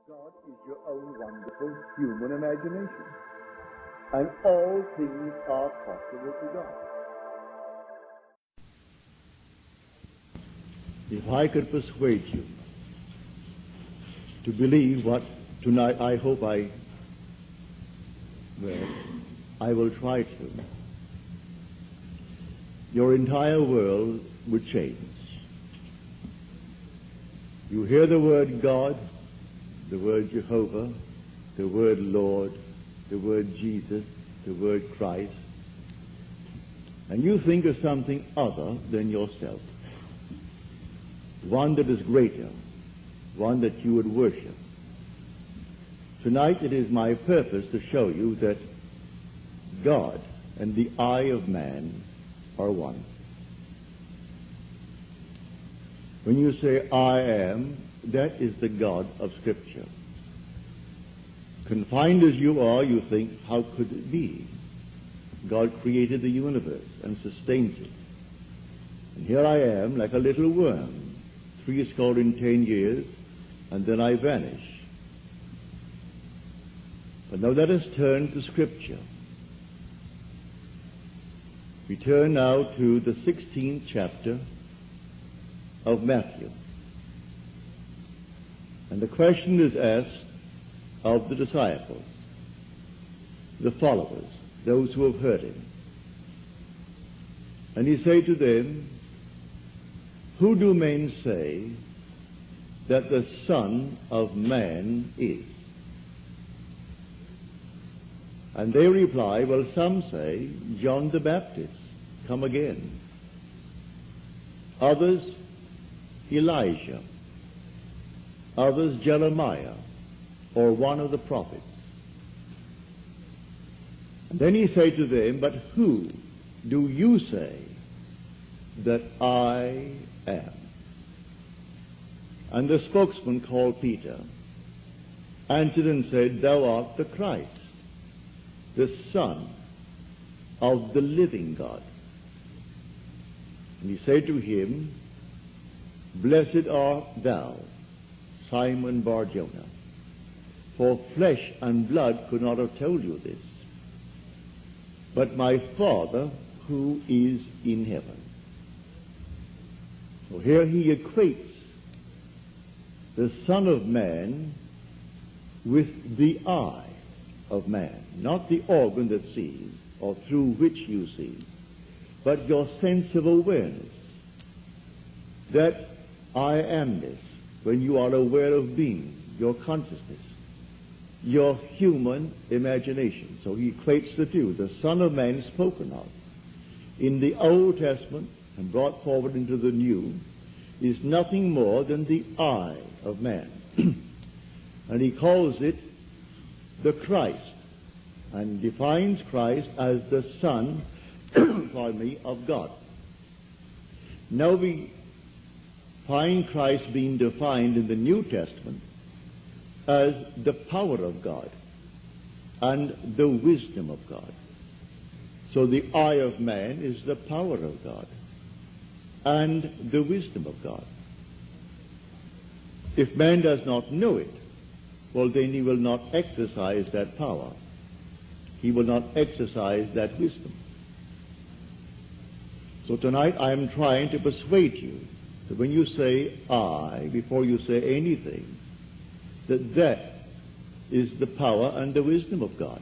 God is your own wonderful human imagination, and all things are possible to God. If I could persuade you to believe what tonight I hope I will try to, your entire world would change. You hear the word God, the word Jehovah, the word Lord, the word Jesus, the word Christ, and you think of something other than yourself, one that is greater, one that you would worship. Tonight it is my purpose to show you that God and the eye of man are one. When you say, I am, that is the God of Scripture. Confined as you are, you think, how could it be? God created the universe and sustains it. And here I am, like a little worm, 10 years, and then I vanish. But now let us turn to Scripture. We turn now to the 16th chapter of Matthew. And the question is asked of the disciples, the followers, those who have heard him. And he said to them, who do men say that the Son of Man is? And they reply, well, some say John the Baptist, come again. Others, Elijah. Others, Jeremiah, or one of the prophets. And then he said to them, but who do you say that I am? And the spokesman, called Peter, answered and said, thou art the Christ, the Son of the living God. And he said to him, blessed art thou, Simon Bar-Jonah, for flesh and blood could not have told you this, but my Father who is in heaven. So here he equates the Son of Man with the eye of man, not the organ that sees or through which you see, but your sense of awareness, that I amness, when you are aware of being, your consciousness, your human imagination. So he equates the two. The Son of Man spoken of in the Old Testament and brought forward into the New is nothing more than the eye of man. And he calls it the Christ, and defines Christ as the Son of God. Now we find Christ being defined in the New Testament as the power of God and the wisdom of God. So the eye of man is the power of God and the wisdom of God. If man does not know it, well, then he will not exercise that power. He will not exercise that wisdom. So tonight I am trying to persuade you that when you say I, before you say anything, that is the power and the wisdom of God.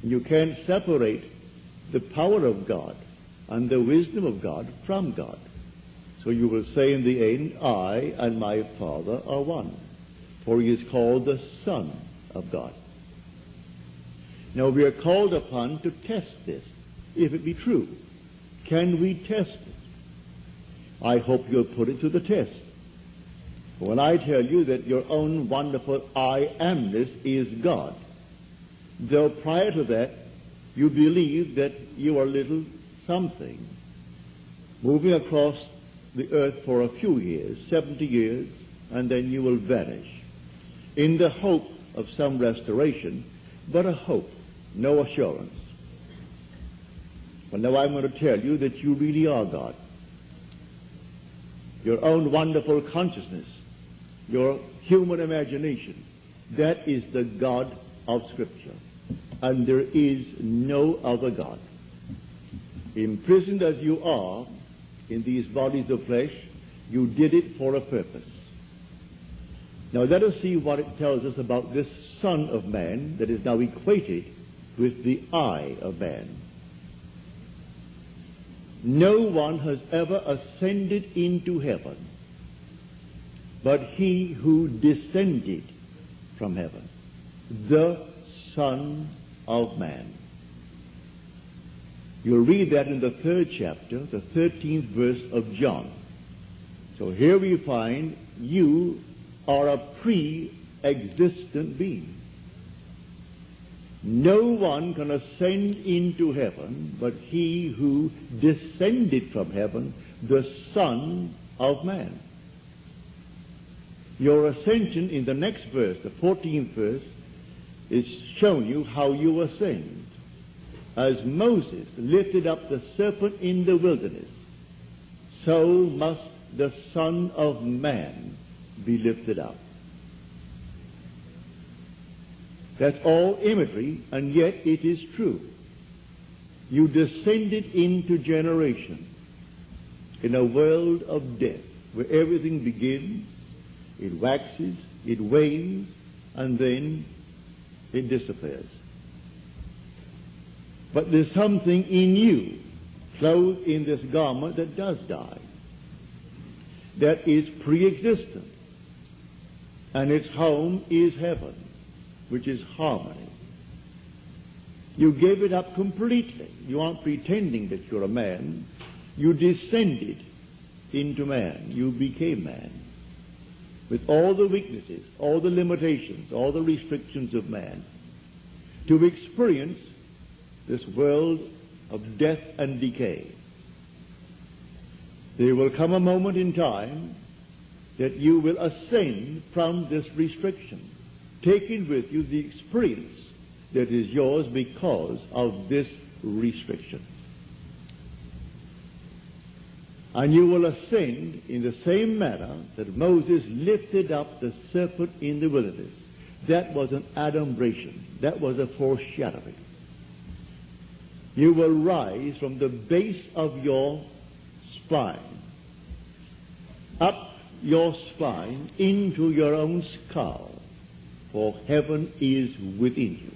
And you can't separate the power of God and the wisdom of God from God. So you will say in the end, I and my Father are one, for he is called the Son of God. Now we are called upon to test this, if it be true. Can we test it? I hope you'll put it to the test. When I tell you that your own wonderful I amness is God, though prior to that you believe that you are little something, moving across the earth for a few years, 70 years, and then you will vanish, in the hope of some restoration, but a hope, no assurance. Well, now I'm going to tell you that you really are God. Your own wonderful consciousness, your human imagination, That is the God of Scripture. And there is no other God. Imprisoned as you are in these bodies of flesh, you did it for a purpose. Now let us see what it tells us about this Son of Man that is now equated with the I of man. No one has ever ascended into heaven but he who descended from heaven, the Son of Man. You'll read that in the 3rd chapter, the 13th verse of John. So here we find you are a pre-existent being. No one can ascend into heaven but he who descended from heaven, the Son of Man. Your ascension in the next verse, the 14th verse, is showing you how you ascend. As Moses lifted up the serpent in the wilderness, so must the Son of Man be lifted up. That's all imagery, and yet it is true. You descended into generation in a world of death where everything begins, it waxes, it wanes, and then it disappears. But there's something in you, clothed in this garment, that does die, that is pre-existent, and its home is heaven, which is harmony. You gave it up completely. You aren't pretending that you're a man. You descended into man. You became man. With all the weaknesses, all the limitations, all the restrictions of man, to experience this world of death and decay. There will come a moment in time that you will ascend from this restriction, taking with you the experience that is yours because of this restriction. And you will ascend in the same manner that Moses lifted up the serpent in the wilderness. That was an adumbration. That was a foreshadowing. You will rise from the base of your spine, up your spine into your own skull, for heaven is within you.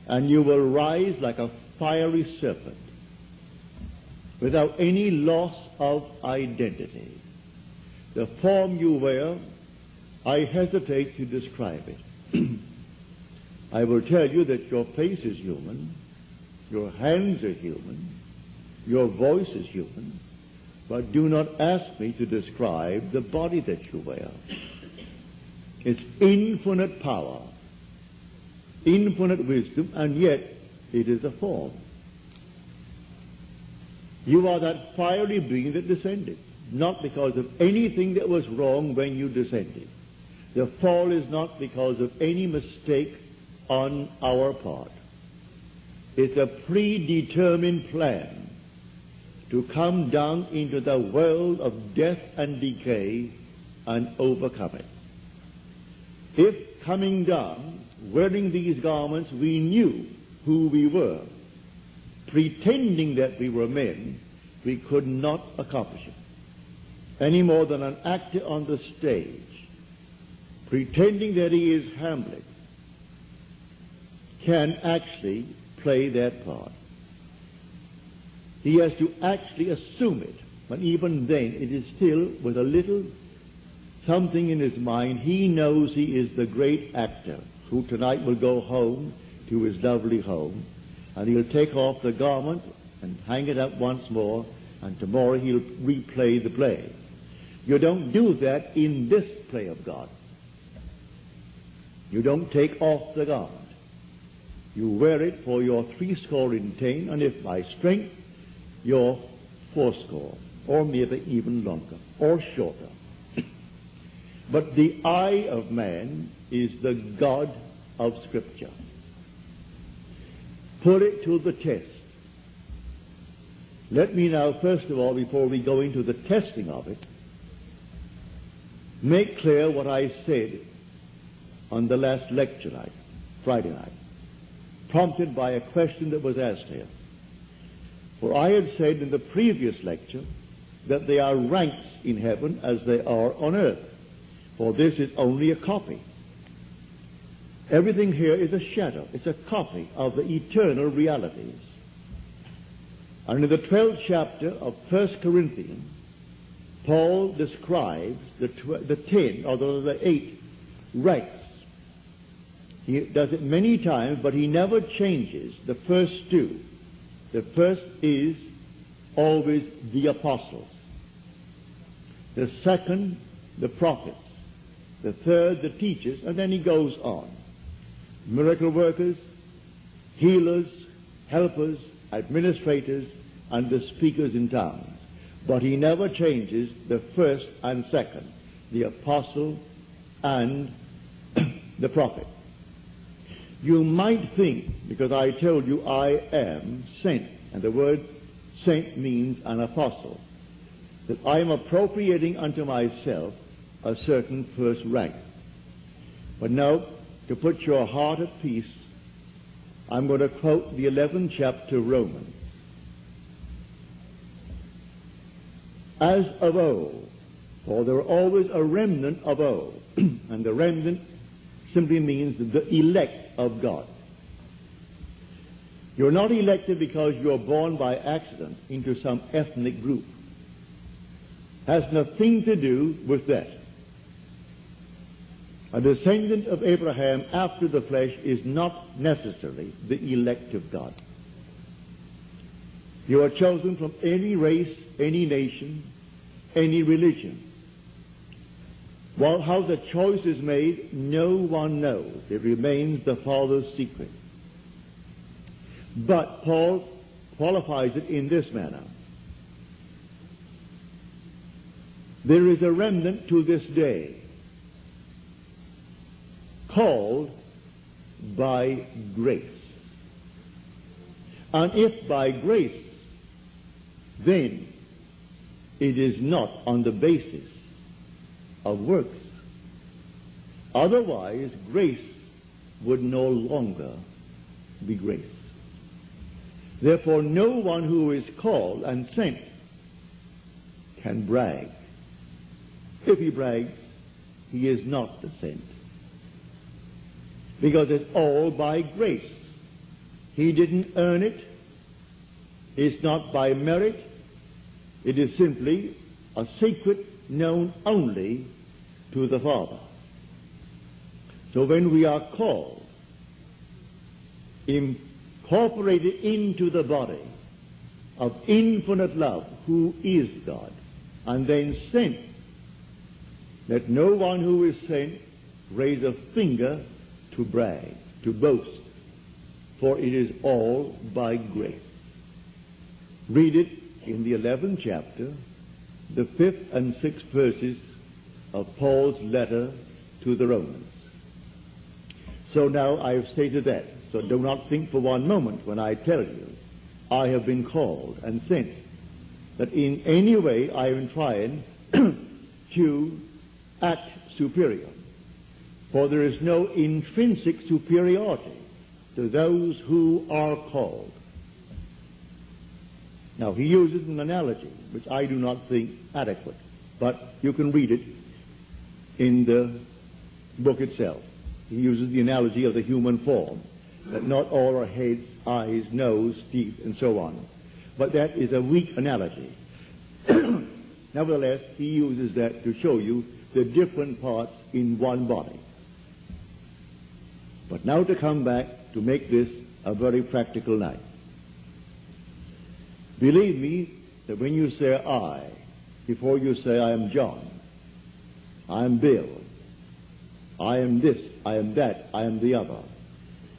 And you will rise like a fiery serpent, without any loss of identity. The form you wear, I hesitate to describe it. I will tell you that your face is human, your hands are human, your voice is human, but do not ask me to describe the body that you wear. It's infinite power, infinite wisdom, and yet it is a form. You are that fiery being that descended, not because of anything that was wrong when you descended. The fall is not because of any mistake on our part. It's a predetermined plan to come down into the world of death and decay and overcome it. If coming down, wearing these garments, we knew who we were, pretending that we were men, we could not accomplish it. Any more than an actor on the stage, pretending that he is Hamlet, can actually play that part. He has to actually assume it, but even then it is still with a little something in his mind. He knows he is the great actor who tonight will go home to his lovely home, and he'll take off the garment and hang it up once more, and tomorrow he'll replay the play. You don't do that in this play of God. You don't take off the garment. You wear it for your 70, and if by strength, your 80, or maybe even longer, or shorter. But the I of man is the God of Scripture. Put it to the test. Let me now, first of all, before we go into the testing of it, make clear what I said on the last lecture night, Friday night, prompted by a question that was asked here. For I had said in the previous lecture that there are ranks in heaven as they are on earth, for this is only a copy. Everything here is a shadow. It's a copy of the eternal realities. And in the 12th chapter of 1 Corinthians, Paul describes the 10 or the 8 ranks. He does it many times, but he never changes the first two. The first is always the apostles. The second, the prophets. The third, the teachers, and then he goes on. Miracle workers, healers, helpers, administrators, and the speakers in tongues. But he never changes the first and second, the apostle and the prophet. You might think, because I told you I am sent, and the word sent means an apostle, that I am appropriating unto myself a certain first rank. But now, to put your heart at peace, I'm going to quote the 11th chapter of Romans. As of old, for there are always a remnant of old, and the remnant simply means the elect of God. You're not elected because you're born by accident into some ethnic group. Has nothing to do with that. A descendant of Abraham after the flesh is not necessarily the elect of God. You are chosen from any race, any nation, any religion. Well, how the choice is made, no one knows. It remains the Father's secret. But Paul qualifies it in this manner. There is a remnant to this day, called by grace. And if by grace, then it is not on the basis of works. Otherwise, grace would no longer be grace. Therefore, no one who is called and sent can brag. If he brags, he is not the sent. Because it's all by grace. He didn't earn it. It's not by merit. It is simply a secret known only to the Father. So when we are called, incorporated into the body of infinite love, who is God, and then sent, let no one who is sent raise a finger to brag, to boast, for it is all by grace. Read it in the 11th chapter, the 5th and 6th verses of Paul's letter to the Romans. So now I have stated that. So do not think for one moment when I tell you I have been called and sent that in any way I am trying to act superior. For there is no intrinsic superiority to those who are called. Now, he uses an analogy, which I do not think adequate, but you can read it in the book itself. He uses the analogy of the human form, that not all are heads, eyes, nose, teeth, and so on. But that is a weak analogy. Nevertheless, he uses that to show you the different parts in one body. But now to come back to make this a very practical night. Believe me that when you say I, before you say I am John, I am Bill, I am this, I am that, I am the other,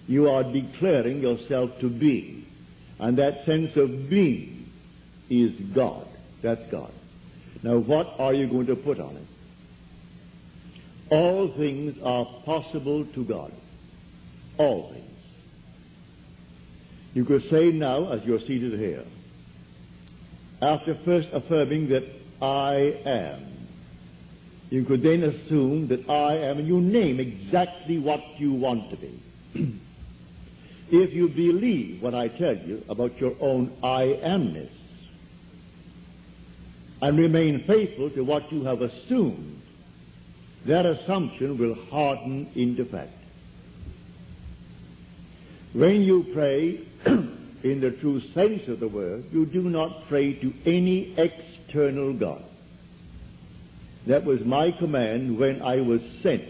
you are declaring yourself to be. And that sense of being is God. That's God. Now what are you going to put on it? All things are possible to God. All things. You could say now, as you're seated here, after first affirming that I am, You could then assume that I am, and you name exactly what you want to be. If you believe what I tell you about your own I amness and remain faithful to what you have assumed, that assumption will harden into fact. When you pray in the true sense of the word, you do not pray to any external God. That was my command when I was sent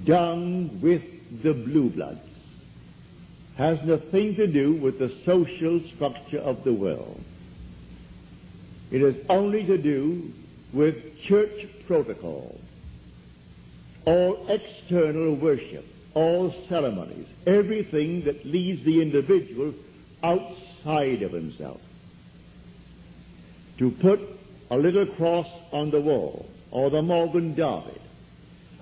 down with the blue bloods. Has nothing to do with the social structure of the world. It has only to do with church protocol, all external worship, all ceremonies, everything that leads the individual outside of himself. To put a little cross on the wall, or the Morgan David,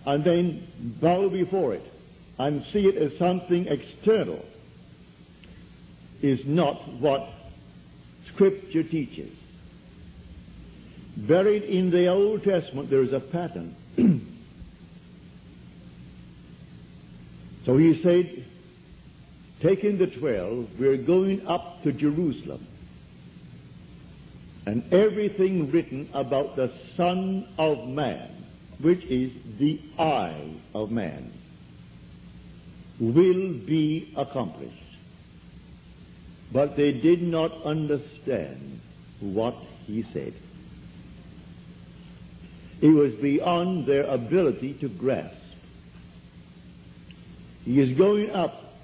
and then bow before it and see it as something external, is not what Scripture teaches. Buried in the Old Testament there is a pattern. So he said, taking the 12, we're going up to Jerusalem. And everything written about the Son of Man, which is the I of man, will be accomplished. But they did not understand what he said. It was beyond their ability to grasp. He is going up,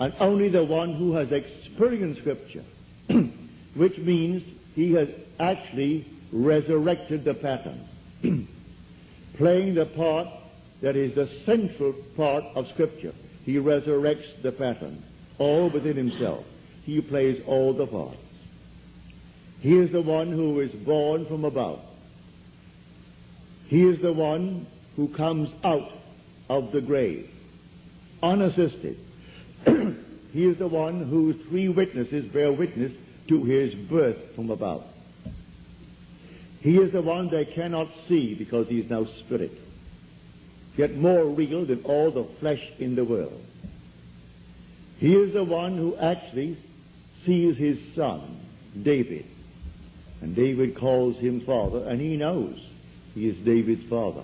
and only the one who has experienced Scripture, which means he has actually resurrected the pattern, playing the part that is the central part of Scripture. He resurrects the pattern, all within himself. He plays all the parts. He is the one who is born from above. He is the one who comes out of the grave, unassisted. He is the one whose 3 witnesses bear witness to his birth from above. He is the one they cannot see because he is now spirit, yet more real than all the flesh in the world. He is the one who actually sees his son, David, and David calls him father, and he knows he is David's father.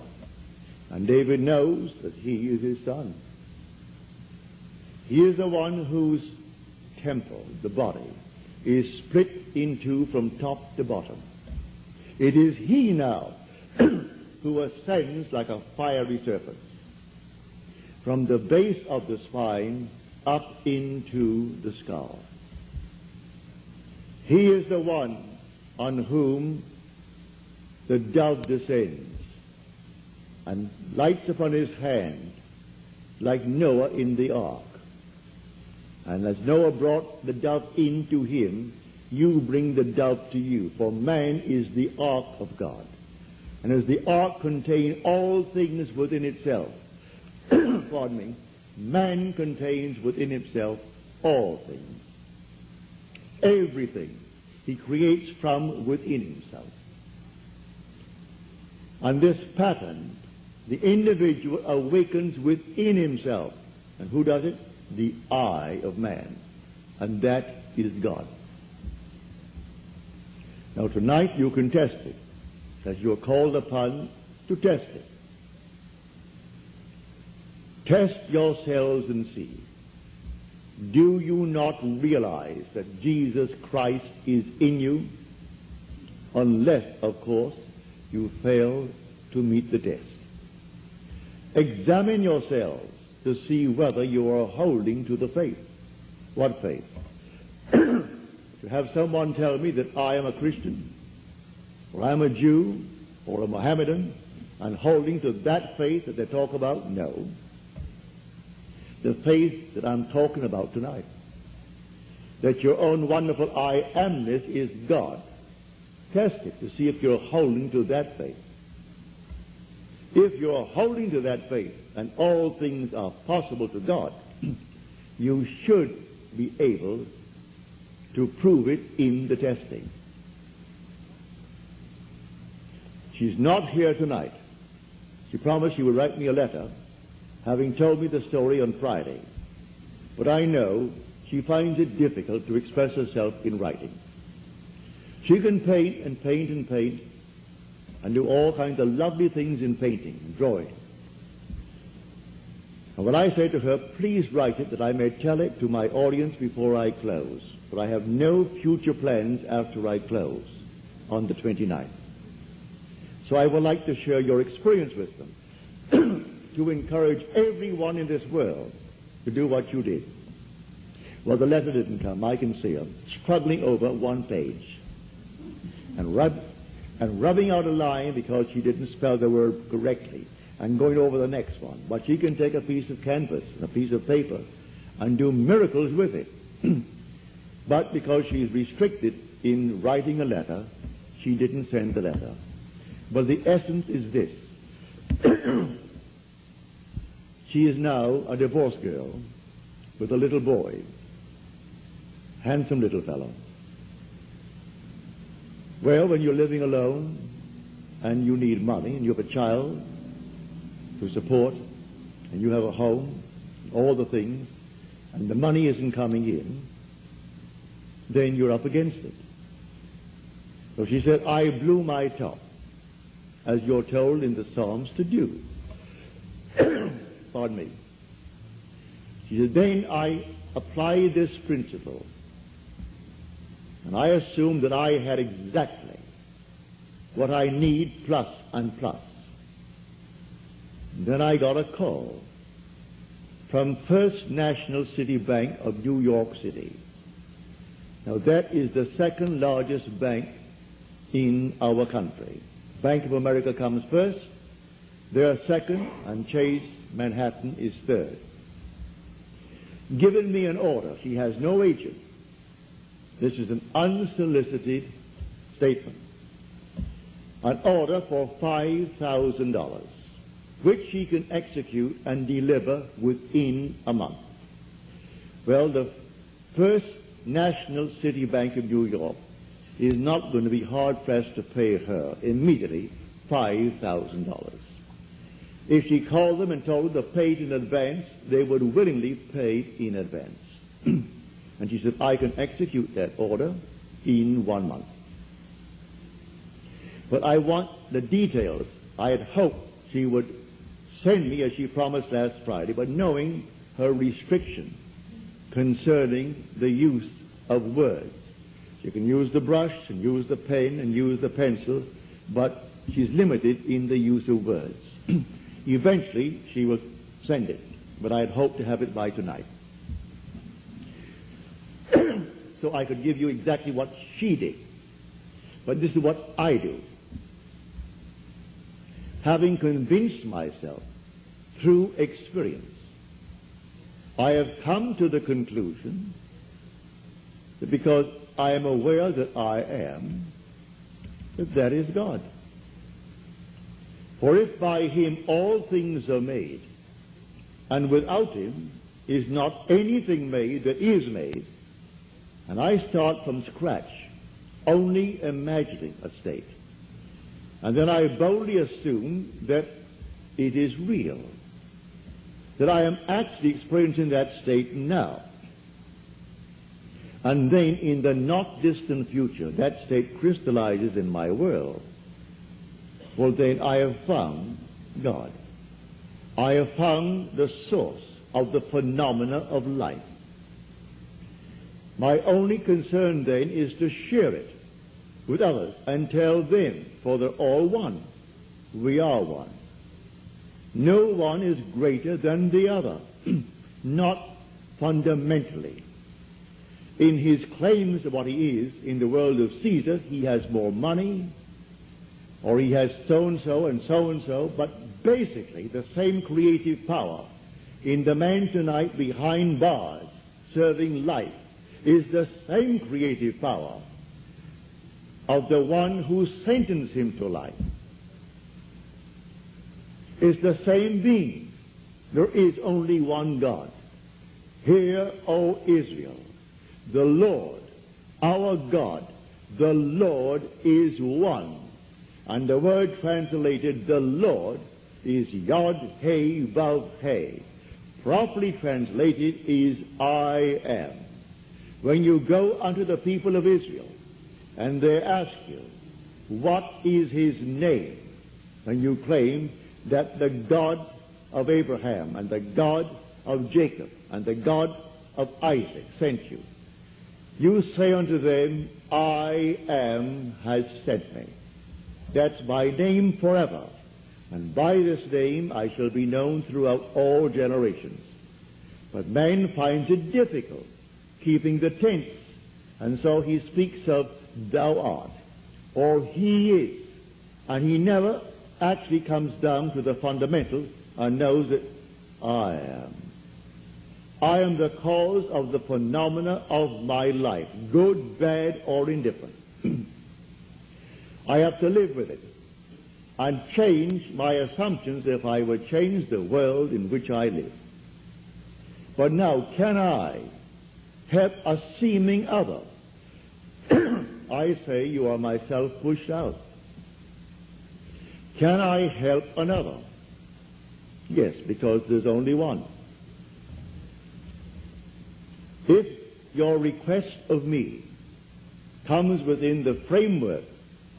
And David knows that he is his son. He is the one whose temple, the body, is split in 2 from top to bottom. It is he now who ascends like a fiery serpent from the base of the spine up into the skull. He is the one on whom the dove descends and lights upon his hand like Noah in the ark. And as Noah brought the dove into him, you bring the dove to you, for man is the ark of God. And as the ark contains all things within itself, pardon me, man contains within himself all things. Everything he creates from within himself. And this pattern, the individual awakens within himself. And who does it? The I of man. And that is God. Now tonight you can test it, as you are called upon to test it. Test yourselves and see. Do you not realize that Jesus Christ is in you? Unless, of course, you fail to meet the test. Examine yourselves to see whether you are holding to the faith. What faith? To have someone tell me that I am a Christian, or I'm a Jew, or a Mohammedan, and holding to that faith that they talk about? No. The faith that I'm talking about tonight, that your own wonderful I amness is God. Test it to see if you're holding to that faith. If you're holding to that faith, and all things are possible to God, you should be able to prove it in the testing. She's not here tonight. She promised she would write me a letter, having told me the story on Friday. But I know she finds it difficult to express herself in writing. She can paint and paint and paint and do all kinds of lovely things in painting and drawing. And when I say to her, please write it that I may tell it to my audience before I close, for I have no future plans after I close on the 29th. So I would like to share your experience with them, to encourage everyone in this world to do what you did. Well, the letter didn't come. I can see her struggling over one page and rubbing out a line because she didn't spell the word correctly, and going over the next one. But she can take a piece of canvas and a piece of paper and do miracles with it. But because she's restricted in writing a letter, she didn't send the letter. But the essence is this. She is now a divorced girl with a little boy, handsome little fellow. Well, when you're living alone and you need money and you have a child to support and you have a home, all the things, and the money isn't coming in, then you're up against it. So she said, I blew my top, as you're told in the Psalms to do. Pardon me. She said, then I applied this principle, and I assumed that I had exactly what I need plus and plus. And then I got a call from First National City Bank of New York City. Now that is the second largest bank in our country. Bank of America comes first, they are second, and Chase Manhattan is third. Given me an order. She has no agent. This is an unsolicited statement. An order for $5,000, which she can execute and deliver within a month. Well, the First National City Bank of New York is not going to be hard-pressed to pay her immediately $5,000. If she called them and told them to pay it in advance, they would willingly pay it in advance. And she said, I can execute that order in 1 month. But I want the details. I had hoped she would send me as she promised last Friday, but knowing her restriction concerning the use of words. She can use the brush and use the pen and use the pencil, but she's limited in the use of words. Eventually, she will send it, but I had hoped to have it by tonight. So I could give you exactly what she did. But this is what I do. Having convinced myself through experience, I have come to the conclusion that because I am aware that I am, that is God. For if by him all things are made, and without him is not anything made that is made, and I start from scratch, only imagining a state, and then I boldly assume that it is real, that I am actually experiencing that state now. And then in the not distant future, that state crystallizes in my world. Well, then I have found God. I have found the source of the phenomena of life. My only concern then is to share it with others and tell them, for they're all one. We are one. No one is greater than the other, not fundamentally. In his claims of what he is in the world of Caesar, he has more money, or he has so-and-so and so-and-so, but basically the same creative power in the man tonight behind bars serving life is the same creative power of the one who sentenced him to life. Is the same being. There is only one God. Hear, O Israel, the Lord, our God, the Lord is one. And the word translated the Lord is Yod He Vav He. Properly translated is I am. When you go unto the people of Israel and they ask you, what is his name? And you claim that the God of Abraham and the God of Jacob and the God of Isaac sent you. You say unto them, I am has sent me. That's my name forever. And by this name I shall be known throughout all generations. But man finds it difficult keeping the tense. And so he speaks of thou art, or he is. And he never actually comes down to the fundamental and knows that I am. I am the cause of the phenomena of my life, good, bad, or indifferent. I have to live with it and change my assumptions if I would change the world in which I live. But now, can I help a seeming other? I say you are myself pushed out. Can I help another? Yes, because there's only one. If your request of me comes within the framework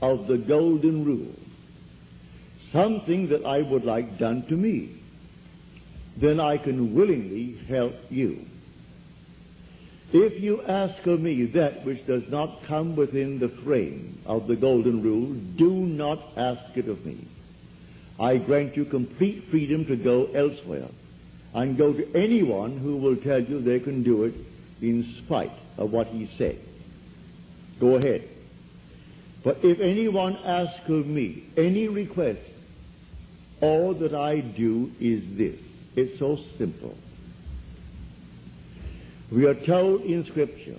of the golden rule, something that I would like done to me, then I can willingly help you. If you ask of me that which does not come within the frame of the golden rule, do not ask it of me. I grant you complete freedom to go elsewhere and go to anyone who will tell you they can do it in spite of what he said. Go ahead. But if anyone asks of me any request, all that I do is this. It's so simple. We are told in Scripture,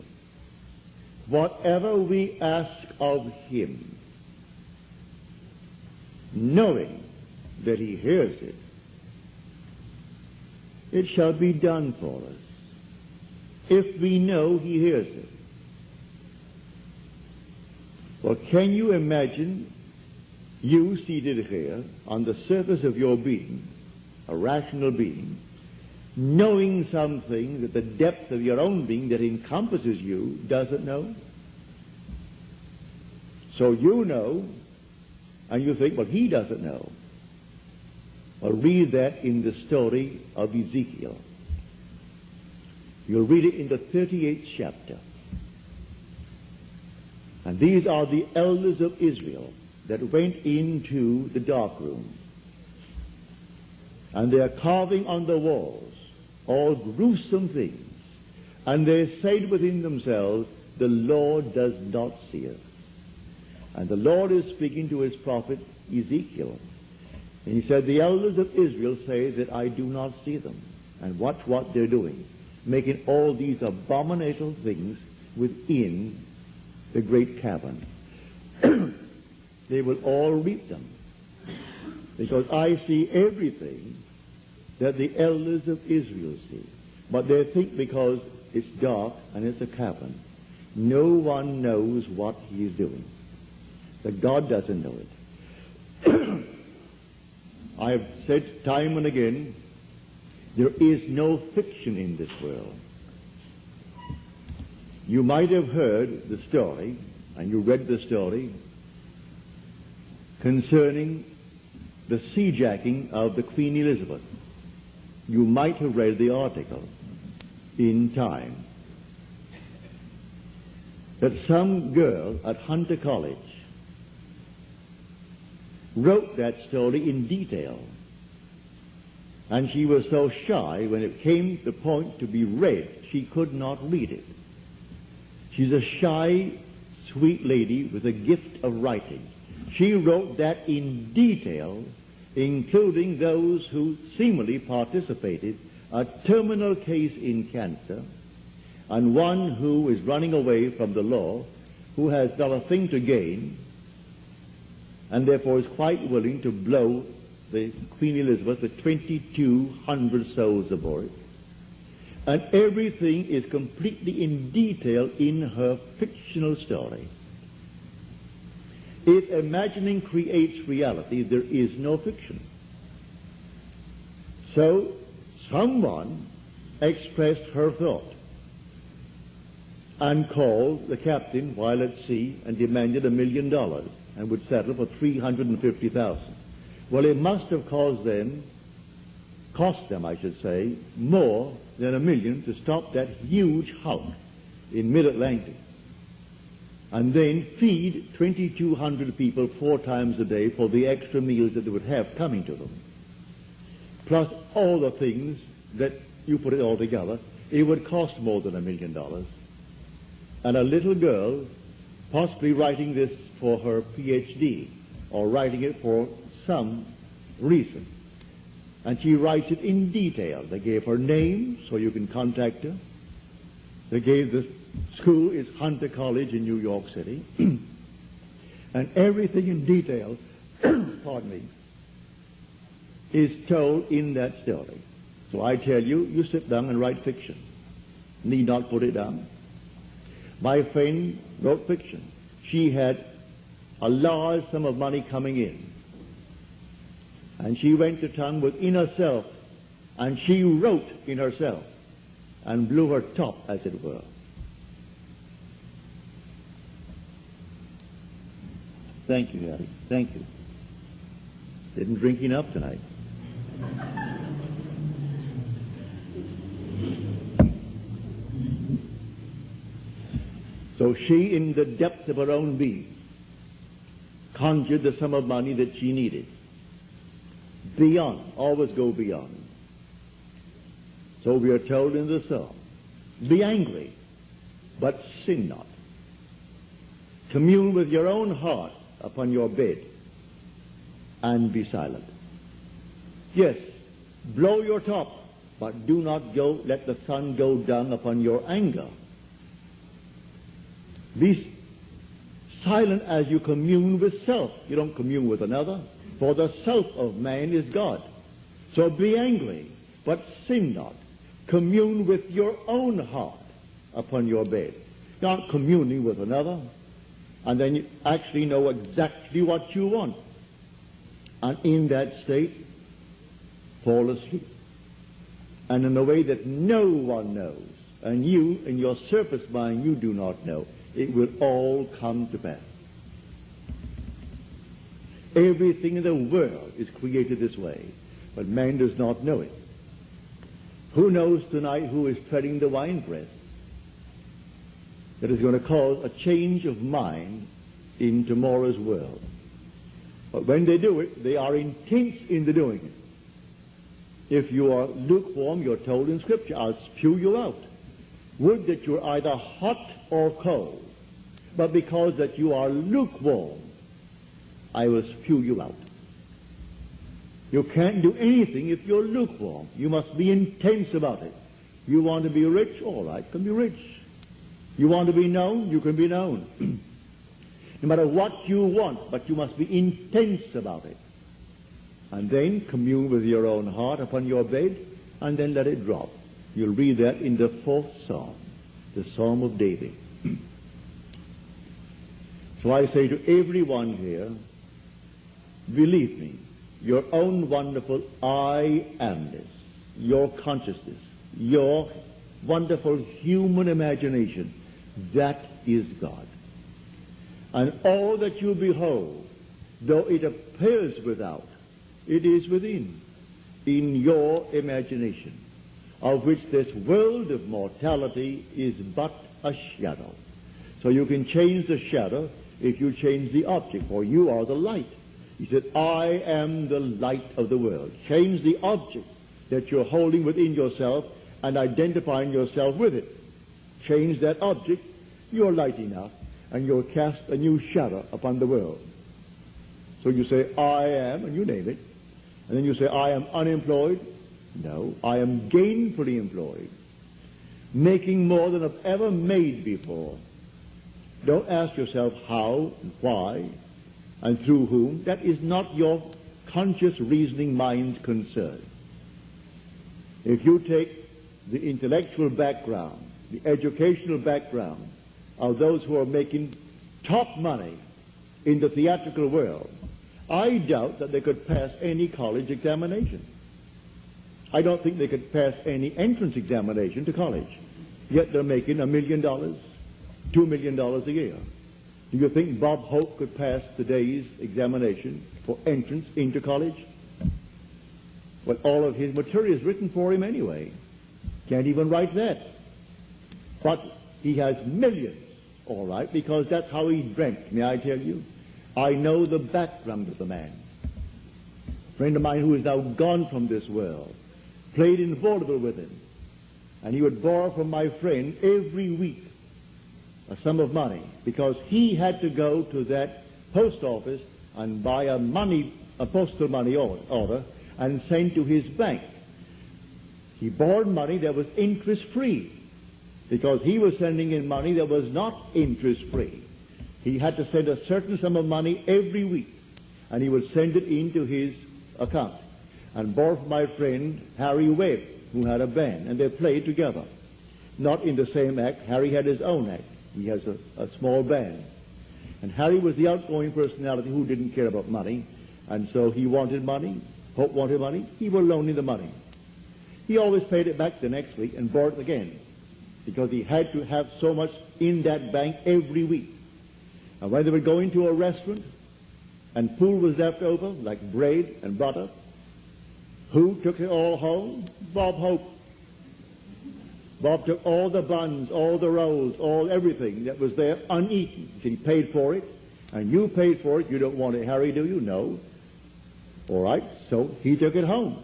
whatever we ask of him, knowing that he hears it, it shall be done for us. If we know he hears it. Well, can you imagine you seated here on the surface of your being, a rational being, knowing something that the depth of your own being that encompasses you doesn't know? So you know, and you think, well, he doesn't know. Well, read that in the story of Ezekiel. You'll read it in the 38th chapter. And these are the elders of Israel that went into the dark room. And they are carving on the walls all gruesome things. And they said within themselves, the Lord does not see us. And the Lord is speaking to his prophet Ezekiel. And he said, the elders of Israel say that I do not see them. And watch what they're doing, making all these abominable things within the great cavern. They will all reap them, because I see everything that the elders of Israel see. But they think because it's dark and it's a cavern, no one knows what he is doing. That God doesn't know it. I have said time and again, there is no fiction in this world. You might have heard the story, and you read the story, concerning the seajacking of the Queen Elizabeth. You might have read the article in Time that some girl at Hunter College wrote that story in detail, and she was so shy when it came to the point to be read, she could not read it. She's a shy, sweet lady with a gift of writing. She wrote that in detail, including those who seemingly participated, a terminal case in cancer, and one who is running away from the law, who has not a thing to gain, and therefore is quite willing to blow the Queen Elizabeth with 2,200 souls aboard. And everything is completely in detail in her fictional story. If imagining creates reality, there is no fiction. So, someone expressed her thought and called the captain while at sea and demanded $1 million and would settle for $350,000. Well, it must have cost them, more than $1 million to stop that huge hulk in mid-Atlantic and then feed 2,200 people 4 times a day for the extra meals that they would have coming to them. Plus all the things that you put it all together, it would cost more than $1 million. And a little girl, possibly writing this for her PhD, or writing it for some reason, and she writes it in detail. They gave her name so you can contact her. They gave the school is Hunter College in New York City, and everything in detail, pardon me, is told in that story. So I tell you, you sit down and write fiction. Need not put it down. My friend wrote fiction. She had a large sum of money coming in, and she went to town within herself, and she wrote in herself and blew her top, as it were. Thank you, Harry. Thank you. Didn't drink enough tonight. So she, in the depth of her own being, conjured the sum of money that she needed. Beyond, always go beyond. So we are told in the psalm, be angry, but sin not. Commune with your own heart upon your bed and be silent. Yes, blow your top, but do not let the sun go down upon your anger. Be silent as you commune with self. You don't commune with another, for the self of man is God. So be angry, but sin not. Commune with your own heart upon your bed. You aren't communing with another, and then you actually know exactly what you want. And in that state, fall asleep. And in a way that no one knows, and you, in your surface mind, you do not know, it will all come to pass. Everything in the world is created this way, but man does not know it. Who knows tonight who is treading the winepress that is going to cause a change of mind in tomorrow's world? But when they do it, they are intense in the doing it. If you are lukewarm, you're told in Scripture, I'll spew you out. Would that you're either hot or cold. But because that you are lukewarm, I will spew you out. You can't do anything if you're lukewarm. You must be intense about it. You want to be rich? All right, can be rich. You want to be known? You can be known. No matter what you want, but you must be intense about it. And then commune with your own heart upon your bed, and then let it drop. You'll read that in the 4th Psalm, the Psalm of David. So I say to everyone here, believe me, your own wonderful I amness, your consciousness, your wonderful human imagination, that is God. And all that you behold, though it appears without, it is within, in your imagination, of which this world of mortality is but a shadow. So you can change the shadow if you change the object, for you are the light. He said, I am the light of the world. Change the object that you're holding within yourself and identifying yourself with it. Change that object, you're light enough, and you'll cast a new shadow upon the world. So you say, I am, and you name it. And then you say, I am unemployed. No, I am gainfully employed, making more than I've ever made before. Don't ask yourself how and why and through whom. That is not your conscious reasoning mind's concern. If you take the intellectual background, the educational background of those who are making top money in the theatrical world, I doubt that they could pass any college examination. I don't think they could pass any entrance examination to college. Yet they're making $1 million, $2 million a year. Do you think Bob Hope could pass today's examination for entrance into college? Well, all of his material is written for him anyway. Can't even write that. But he has millions, all right, because that's how he dreamt. May I tell you? I know the background of the man. A friend of mine who is now gone from this world played in vaudeville with him. And he would borrow from my friend every week a sum of money because he had to go to that post office and buy a postal money order and send to his bank. He borrowed money that was interest-free because he was sending in money that was not interest-free. He had to send a certain sum of money every week, and he would send it into his account. And borrowed from my friend Harry Webb, who had a band, and they played together. Not in the same act. Harry had his own act. He has a small band. And Harry was the outgoing personality who didn't care about money, and so he wanted money. Hope wanted money. He would loan him the money. He always paid it back the next week and borrowed it again, because he had to have so much in that bank every week. And when they would go into a restaurant and food was left over, like bread and butter, who took it all home? Bob Hope. Bob took all the buns, all the rolls, everything that was there uneaten. He paid for it, and you paid for it. You don't want it, Harry, do you? No. All right, so he took it home.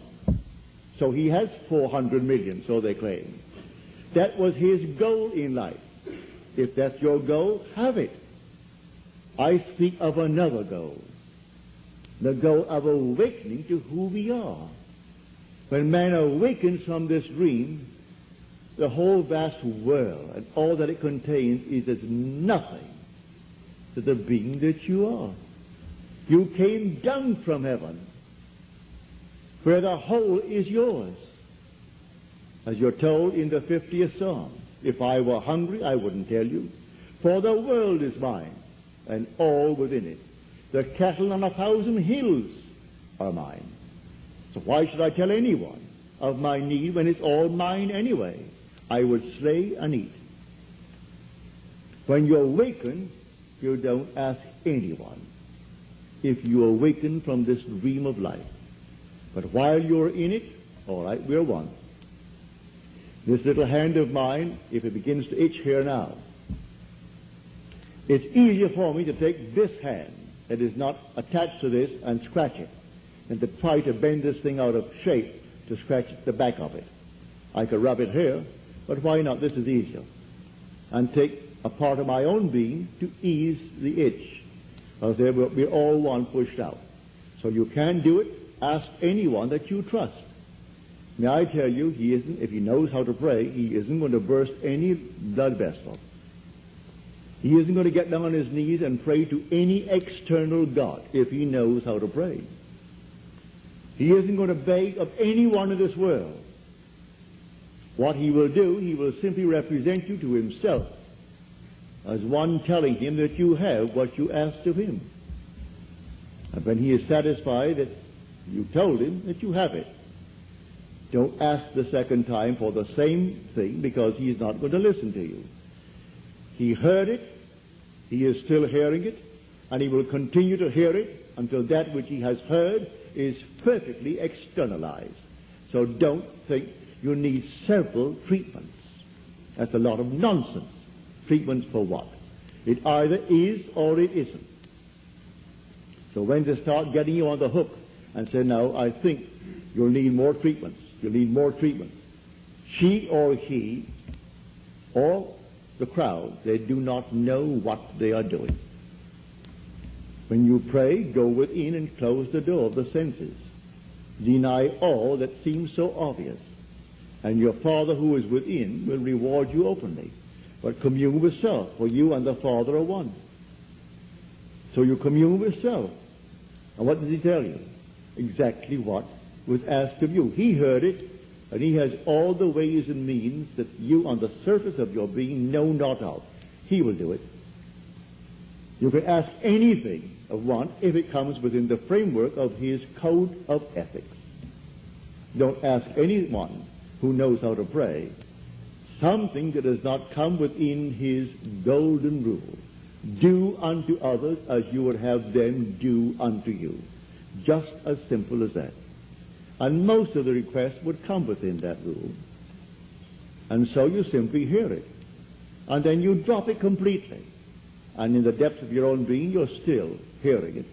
So he has 400 million, so they claim. That was his goal in life. If that's your goal, have it. I speak of another goal. The goal of awakening to who we are. When man awakens from this dream, the whole vast world and all that it contains is as nothing to the being that you are. You came down from heaven, where the whole is yours. As you're told in the 50th Psalm, if I were hungry, I wouldn't tell you, for the world is mine, and all within it. The cattle on 1,000 hills are mine. So why should I tell anyone of my need when it's all mine anyway? I would slay and eat. When you awaken, you don't ask anyone if you awaken from this dream of life. But while you're in it, all right, we're one. This little hand of mine, if it begins to itch here now, it's easier for me to take this hand that is not attached to this and scratch it than to try to bend this thing out of shape to scratch the back of it. I could rub it here, but why not? This is easier. And take a part of my own being to ease the itch. Because we're all one pushed out. So you can do it. Ask anyone that you trust. May I tell you, he isn't, if he knows how to pray, he isn't going to burst any blood vessel. He isn't going to get down on his knees and pray to any external God if he knows how to pray. He isn't going to beg of anyone in this world. What he will do, he will simply represent you to himself as one telling him that you have what you asked of him. And when he is satisfied that you told him that you have it, don't ask the second time for the same thing, because he is not going to listen to you. He heard it, he is still hearing it, and he will continue to hear it until that which he has heard is perfectly externalized. So don't think you need several treatments. That's a lot of nonsense. Treatments for what? It either is or it isn't. So when they start getting you on the hook and say, no, I think you'll need more treatments, you'll need more treatments, she or he or the crowd, they do not know what they are doing. When you pray, go within and close the door of the senses. Deny all that seems so obvious, and your Father who is within will reward you openly. But commune with self, for you and the Father are one. So you commune with self. And what does he tell you? Exactly what was asked of you. He heard it, and he has all the ways and means that you on the surface of your being know not of. He will do it. You can ask anything of one if it comes within the framework of his code of ethics. Don't ask anyone who knows how to pray something that does not come within his golden rule. Do unto others as you would have them do unto you. Just as simple as that. And most of the requests would come within that rule. And so you simply hear it. And then you drop it completely. And in the depths of your own being, you're still hearing it.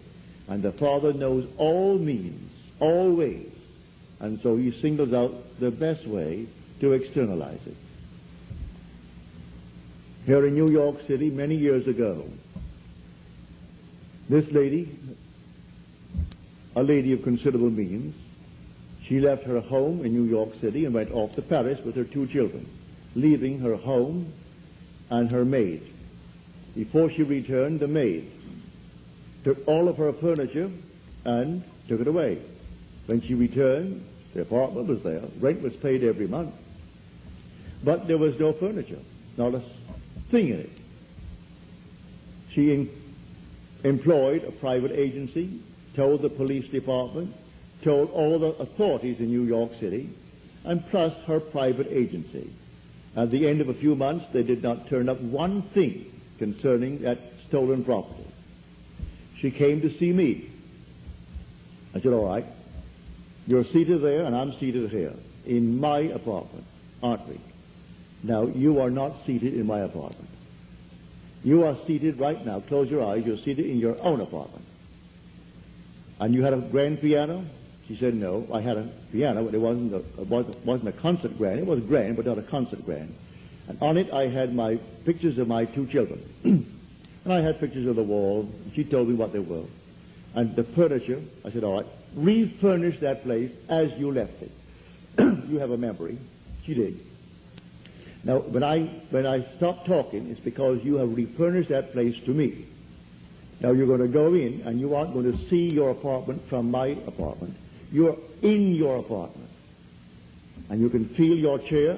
And the Father knows all means, all ways. And so he singles out the best way to externalize it. Here in New York City, many years ago, this lady, a lady of considerable means, she left her home in New York City and went off to Paris with her 2 children, leaving her home and her maid. Before she returned, the maid took all of her furniture and took it away. When she returned, the apartment was there. Rent was paid every month. But there was no furniture, not a thing in it. She employed a private agency, told the police department, told all the authorities in New York City, and plus her private agency. At the end of a few months, they did not turn up one thing concerning that stolen property. She came to see me. I said, all right, you're seated there and I'm seated here in my apartment, aren't we? Now, you are not seated in my apartment. You are seated right now. Close your eyes. You're seated in your own apartment. And you had a grand piano? She said, no, I had a piano, but it wasn't a concert grand. It was grand, but not a concert grand. And on it I had my pictures of my 2 children. And I had pictures of the wall. She told me what they were. And the furniture, I said, all right, refurnish that place as you left it. You have a memory. She did. Now, when I stopped talking, it's because you have refurnished that place to me. Now, you're going to go in, and you aren't going to see your apartment from my apartment. You're in your apartment. And you can feel your chair,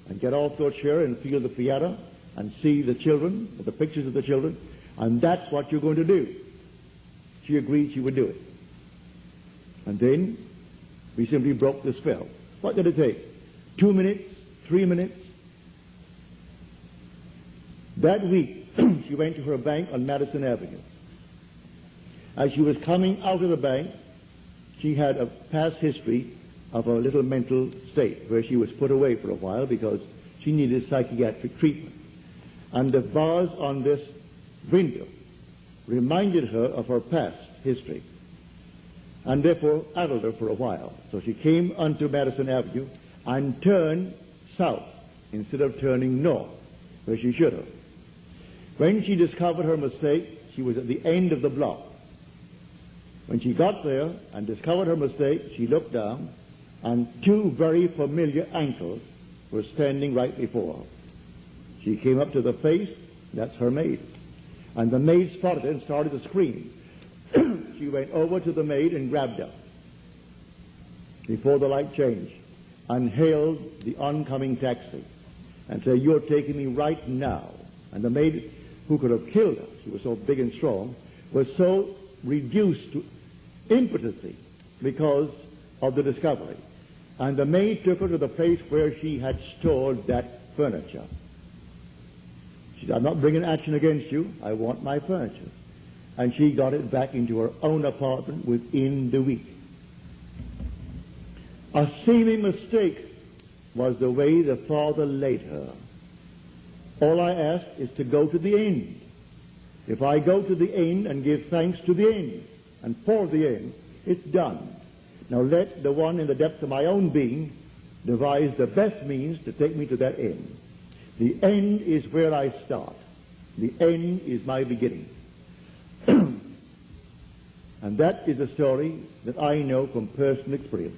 and get off your chair and feel the piano, and see the children, the pictures of the children, and that's what you're going to do. She agreed she would do it. And then, we simply broke the spell. What did it take? 2 minutes? 3 minutes? That week, she went to her bank on Madison Avenue. As she was coming out of the bank, she had a past history of a little mental state where she was put away for a while because she needed psychiatric treatment. And the bars on this window reminded her of her past history and therefore addled her for a while. So she came onto Madison Avenue and turned south instead of turning north, where she should have. When she discovered her mistake, she was at the end of the block. When she got there and discovered her mistake, she looked down, and 2 very familiar ankles were standing right before her. She came up to the face, that's her maid. And the maid spotted it and started to scream. She went over to the maid and grabbed her before the light changed and hailed the oncoming taxi and said, you're taking me right now. And the maid, who could have killed her, she was so big and strong, was so reduced to impotency because of the discovery. And the maid took her to the place where she had stored that furniture. She said, I'm not bringing action against you. I want my furniture. And she got it back into her own apartment within the week. A seeming mistake was the way the Father laid her. All I ask is to go to the end. If I go to the end and give thanks to the end and for the end, it's done. Now let the one in the depths of my own being devise the best means to take me to that end. The end is where I start. The end is my beginning. And that is a story that I know from personal experience.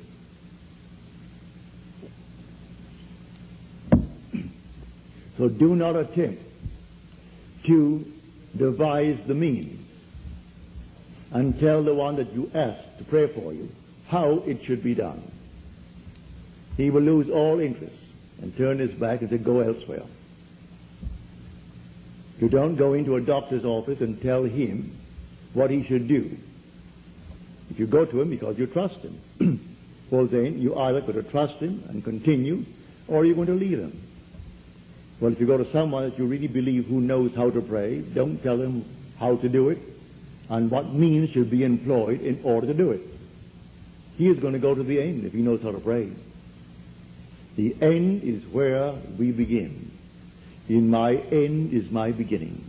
So do not attempt to devise the means and tell the one that you asked to pray for you how it should be done. He will lose all interest and turn his back and say, go elsewhere. You don't go into a doctor's office and tell him what he should do. If you go to him because you trust him, well then you either got to trust him and continue, or you're going to leave him. Well, if you go to someone that you really believe who knows how to pray, don't tell him how to do it and what means should be employed in order to do it. He is going to go to the end if he knows how to pray. The end is where we begin. In my end is my beginning.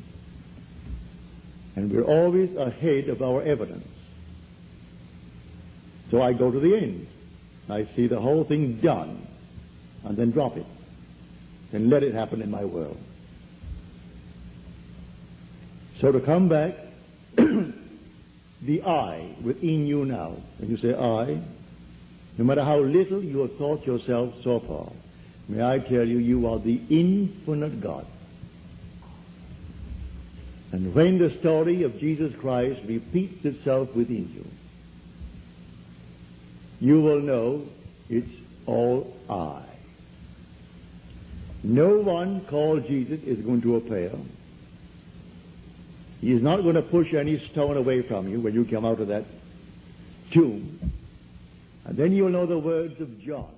And we're always ahead of our evidence. So I go to the end. I see the whole thing done, and then drop it, and let it happen in my world. So to come back, the I within you now, and you say I, no matter how little you have thought yourself so far, may I tell you, you are the infinite God. And when the story of Jesus Christ repeats itself within you, you will know it's all I. No one called Jesus is going to appear. He is not going to push any stone away from you when you come out of that tomb. And then you'll know the words of John.